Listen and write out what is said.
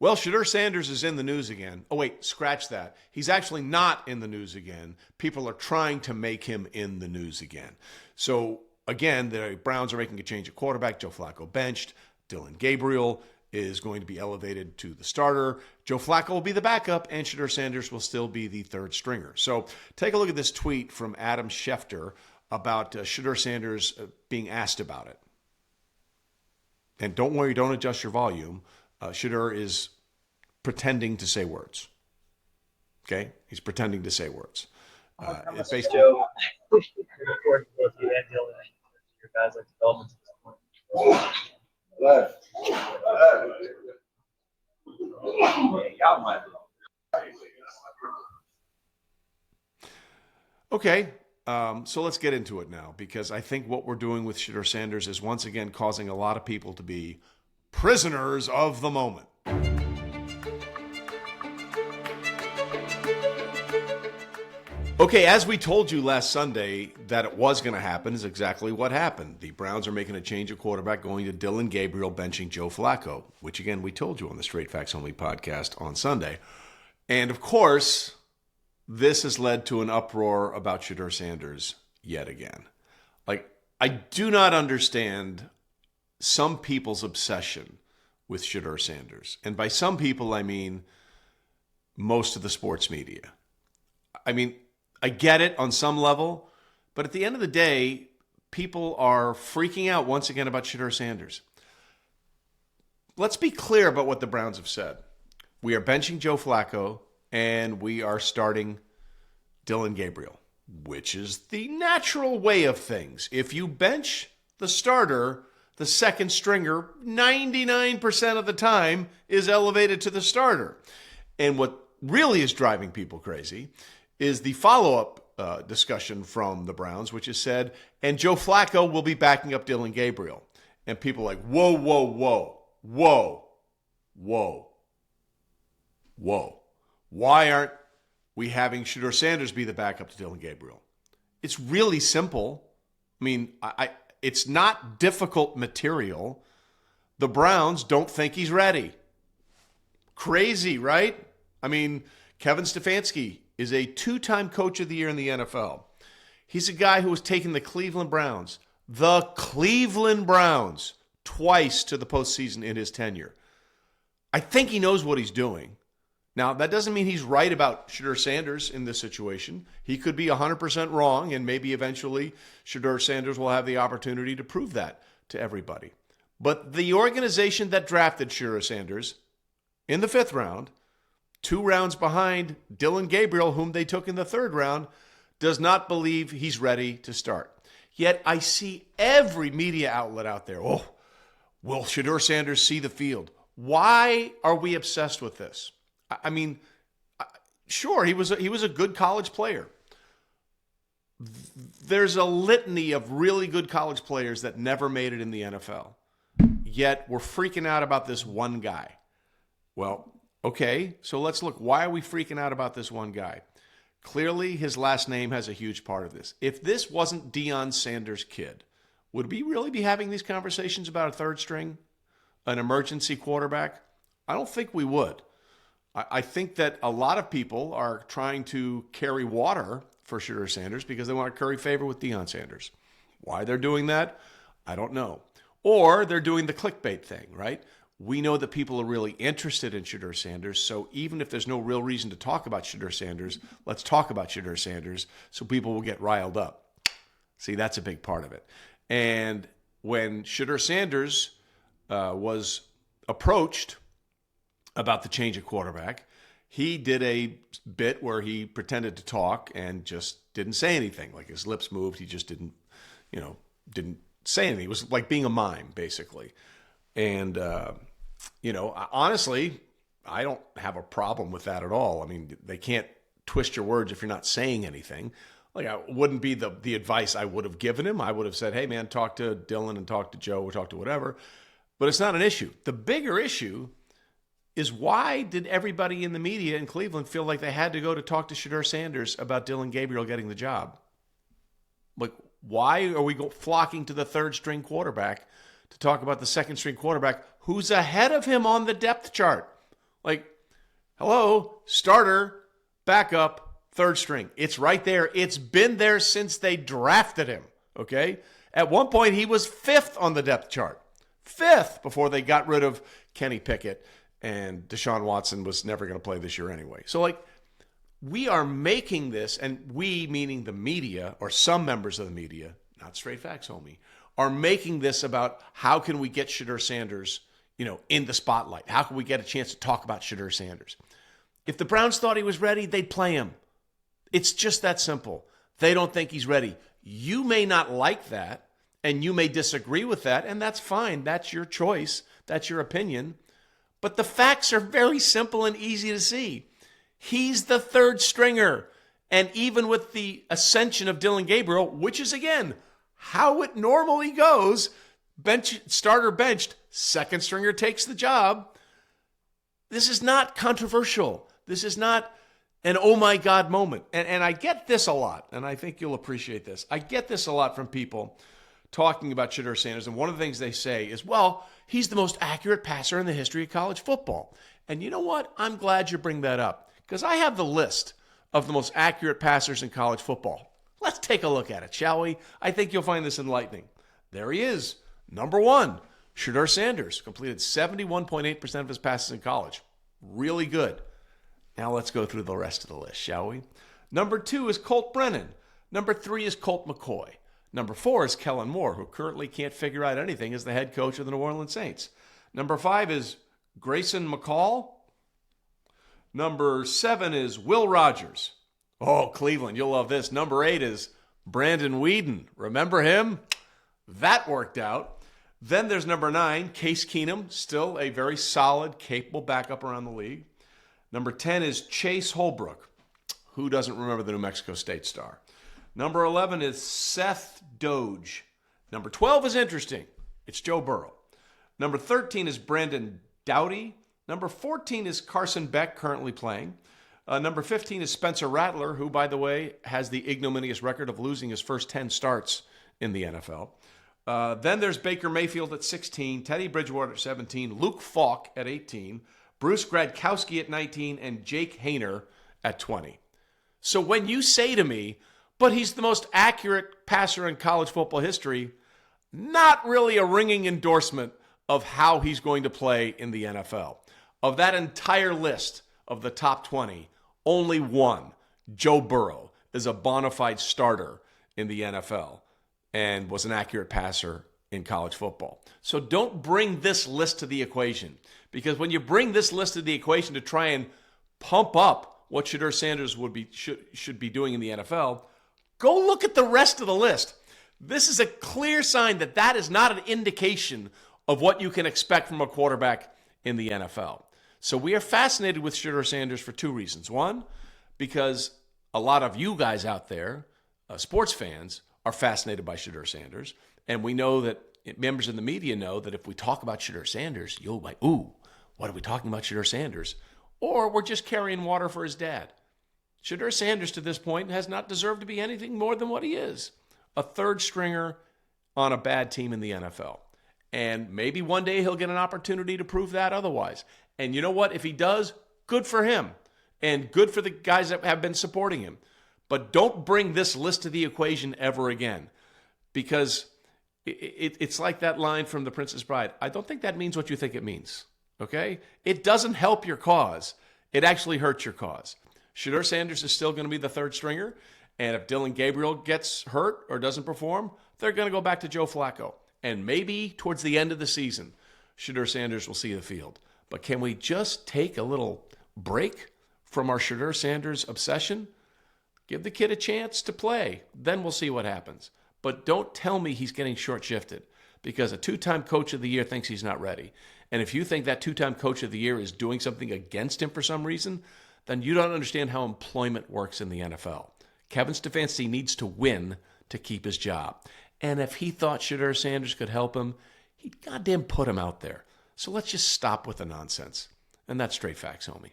Well, Shedeur Sanders is in the news again. Oh, wait, scratch that. He's actually not in the news again. People are trying to make him in the news again. So, again, the Browns are making a change at quarterback. Joe Flacco benched. Dillon Gabriel is going to be elevated to the starter. Joe Flacco will be the backup, and Shedeur Sanders will still be the third stringer. So, take a look at this tweet from Adam Schefter about Shedeur Sanders being asked about it. And don't worry, don't adjust your volume. Shedeur is pretending to say words. Okay? He's pretending to say words. It's basically Joe, both you and Dillon, your guys like development at this point. Okay. So let's get into it now, because I think what we're doing with Shedeur Sanders is once again causing a lot of people to be prisoners of the moment. Okay, as we told you last Sunday that it was going to happen is exactly what happened. The Browns are making a change of quarterback, going to Dillon Gabriel, benching Joe Flacco, which again we told you on the Straight Facts Only podcast on Sunday. And of course, this has led to an uproar about Shedeur Sanders yet again. Like, I do not understand some people's obsession with Shedeur Sanders. And by some people, I mean most of the sports media. I mean, I get it on some level, but at the end of the day, people are freaking out once again about Shedeur Sanders. Let's be clear about what the Browns have said. We are benching Joe Flacco, and we are starting Dillon Gabriel, which is the natural way of things. If you bench the starter, the second stringer, 99% of the time, is elevated to the starter. And what really is driving people crazy is the follow-up discussion from the Browns, which has said, and Joe Flacco will be backing up Dillon Gabriel. And people are like, whoa, whoa, whoa, whoa, whoa, whoa. Why aren't we having Shedeur Sanders be the backup to Dillon Gabriel? It's really simple. I mean, it's not difficult material. The Browns don't think he's ready. Crazy, right? I mean, Kevin Stefanski is a two-time coach of the year in the NFL. He's a guy who has taken the Cleveland Browns, twice to the postseason in his tenure. I think he knows what he's doing. Now, that doesn't mean he's right about Shedeur Sanders in this situation. He could be 100% wrong, and maybe eventually Shedeur Sanders will have the opportunity to prove that to everybody. But the organization that drafted Shedeur Sanders in the 5th round, 2 rounds behind Dillon Gabriel, whom they took in the 3rd round, does not believe he's ready to start. Yet I see every media outlet out there, oh, will Shedeur Sanders see the field? Why are we obsessed with this? I mean, sure, he was a good college player. There's a litany of really good college players that never made it in the NFL. Yet we're freaking out about this one guy. Well, okay, so let's look. Why are we freaking out about this one guy? Clearly, his last name has a huge part of this. If this wasn't Deion Sanders' kid, would we really be having these conversations about a 3rd string, an emergency quarterback? I don't think we would. I think that a lot of people are trying to carry water for Shedeur Sanders because they want to curry favor with Deion Sanders. Why they're doing that, I don't know. Or they're doing the clickbait thing, right? We know that people are really interested in Shedeur Sanders, so even if there's no real reason to talk about Shedeur Sanders, let's talk about Shedeur Sanders so people will get riled up. See, that's a big part of it. And when Shedeur Sanders was approached about the change of quarterback, he did a bit where he pretended to talk and just didn't say anything. Like his lips moved, he just didn't say anything. It was like being a mime, basically. And, honestly, I don't have a problem with that at all. I mean, they can't twist your words if you're not saying anything. Like, I wouldn't be the advice I would have given him. I would have said, hey, man, talk to Dillon and talk to Joe or talk to whatever. But it's not an issue. The bigger issue is why did everybody in the media in Cleveland feel like they had to go to talk to Shedeur Sanders about Dillon Gabriel getting the job? Like, why are we flocking to the 3rd string quarterback to talk about the 2nd string quarterback who's ahead of him on the depth chart? Like, hello, starter, backup, third string. It's right there. It's been there since they drafted him, okay? At one point, he was 5th on the depth chart. 5th before they got rid of Kenny Pickett, and Deshaun Watson was never going to play this year anyway. So, like, we are making this, and we, meaning the media, or some members of the media, not straight facts, homie, are making this about how can we get Shedeur Sanders, in the spotlight? How can we get a chance to talk about Shedeur Sanders? If the Browns thought he was ready, they'd play him. It's just that simple. They don't think he's ready. You may not like that, and you may disagree with that, and that's fine. That's your choice. That's your opinion. But the facts are very simple and easy to see. He's the third stringer. And even with the ascension of Dillon Gabriel, which is, again, how it normally goes, starter benched, second stringer takes the job. This is not controversial. This is not an oh my God moment. And I get this a lot, and I think you'll appreciate this. I get this a lot from people talking about Shedeur Sanders, and one of the things they say is, well, he's the most accurate passer in the history of college football. And you know what? I'm glad you bring that up, because I have the list of the most accurate passers in college football. Let's take a look at it, shall we? I think you'll find this enlightening. There he is, number 1, Shedeur Sanders, completed 71.8% of his passes in college. Really good. Now let's go through the rest of the list, shall we? Number 2 is Colt Brennan. Number 3 is Colt McCoy. Number 4 is Kellen Moore, who currently can't figure out anything as the head coach of the New Orleans Saints. Number 5 is Grayson McCall. Number 7 is Will Rogers. Oh, Cleveland, you'll love this. Number 8 is Brandon Weeden. Remember him? That worked out. Then there's number 9, Case Keenum, still a very solid, capable backup around the league. Number 10 is Chase Holbrook. Who doesn't remember the New Mexico State star? Number 11 is Seth Doge. Number 12 is interesting. It's Joe Burrow. Number 13 is Brandon Doughty. Number 14 is Carson Beck, currently playing. Number 15 is Spencer Rattler, who, by the way, has the ignominious record of losing his first 10 starts in the NFL. Then there's Baker Mayfield at 16, Teddy Bridgewater at 17, Luke Falk at 18, Bruce Gradkowski at 19, and Jake Hayner at 20. So when you say to me, but he's the most accurate passer in college football history, not really a ringing endorsement of how he's going to play in the NFL. Of that entire list of the top 20, only one, Joe Burrow, is a bona fide starter in the NFL and was an accurate passer in college football. So don't bring this list to the equation, because when you bring this list to the equation to try and pump up what Shedeur Sanders should be doing in the NFL, go look at the rest of the list. This is a clear sign that that is not an indication of what you can expect from a quarterback in the NFL. So we are fascinated with Shedeur Sanders for 2 reasons. One, because a lot of you guys out there, sports fans, are fascinated by Shedeur Sanders. And we know that members in the media know that if we talk about Shedeur Sanders, you'll be like, ooh, what are we talking about Shedeur Sanders? Or we're just carrying water for his dad. Shedeur Sanders, to this point, has not deserved to be anything more than what he is. A third stringer on a bad team in the NFL. And maybe one day he'll get an opportunity to prove that otherwise. And you know what? If he does, good for him. And good for the guys that have been supporting him. But don't bring this list to the equation ever again. Because it's like that line from The Princess Bride. I don't think that means what you think it means. Okay? It doesn't help your cause. It actually hurts your cause. Shedeur Sanders is still going to be the third stringer. And if Dillon Gabriel gets hurt or doesn't perform, they're going to go back to Joe Flacco. And maybe towards the end of the season, Shedeur Sanders will see the field. But can we just take a little break from our Shedeur Sanders obsession? Give the kid a chance to play. Then we'll see what happens. But don't tell me he's getting short-shifted, because a 2-time coach of the year thinks he's not ready. And if you think that 2-time coach of the year is doing something against him for some reason, then you don't understand how employment works in the NFL. Kevin Stefanski needs to win to keep his job. And if he thought Shedeur Sanders could help him, he'd goddamn put him out there. So let's just stop with the nonsense. And that's straight facts, homie.